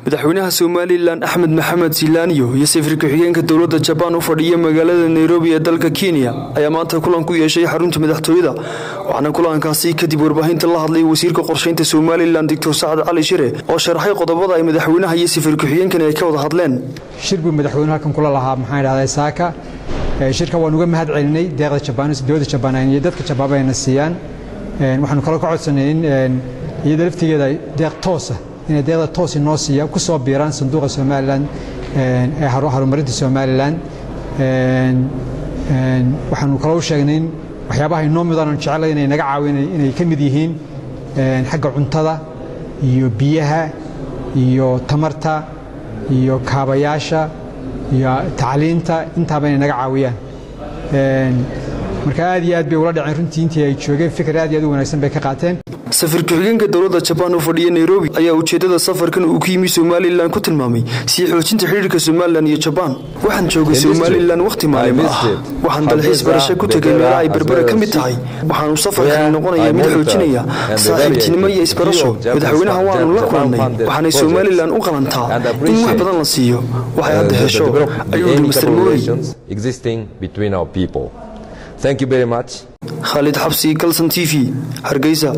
madaxweynaha Soomaaliland Axmed Maxamed Silaaniyo iyo safiirka xigeenka dawladda Japan u fadhiya magaalada Nairobi ee dalka Kenya ayaa maanta kulan ku yeeshay xarunta madaxtooyada waxaana kulankaasi kadib warbaahinta la hadlay wasiirka qorsheynta Soomaaliland Dr. Saad Ali Shire oo sharaxay qodobada ay madaxweynaha iyo safiirka xigeenkan ay ka wada hadleen shirku madaxweynaha kan kula lahaa maxay raadayay saaka shirka waan uga mahad celinay deeqda Japan dawladda Japan iyo dadka Japan ayna siiyaan waxaanu kala codsanay in iyada laftigeeda deeq toos ah in deeqda toos inoo siiya ku soo biiraan sanduuqa Soomaaliland ee horumarinta Soomaaliland waxaanu kala u sheegnay in waxyaabaha inoo midaan jecelahay inay naga caawinay inay ka mid yihiin xagga cuntada iyo biyaha iyo tamarta iyo kaabayaasha iyo tacliinta intaaba inay naga caawiyaan marka aad iyo aad bay ula dhaceen runtii intii ay joogeen fikir aad iyo aad u wanaagsan bay ka qaateen safiirka xigeenka dawladda Japan u fadhiya Nairobi ayaa ujeedada safarkan uu ku yimi Soomaaliland ku tilmaamay si xoojinta xiriirka Soomaaliland iyo Japan waxaan joogay Soomaaliland waqti maalin ah waxaan dalxiis barasho ku tagay meel ay berbera ka mid tahay waxaan safarkan noqonayaa mid xoojinaya saaxiibtinimo iyo isbarasho madaxweynaha waanu la kulannay waxaanay Soomaaliland u qalantaa in wax badan la siiyo waxay hadda hesho ayuu Mr. Mori existing between our people. Thank you very much. Khalid Habsi, Kalsan TV, Hargeysa.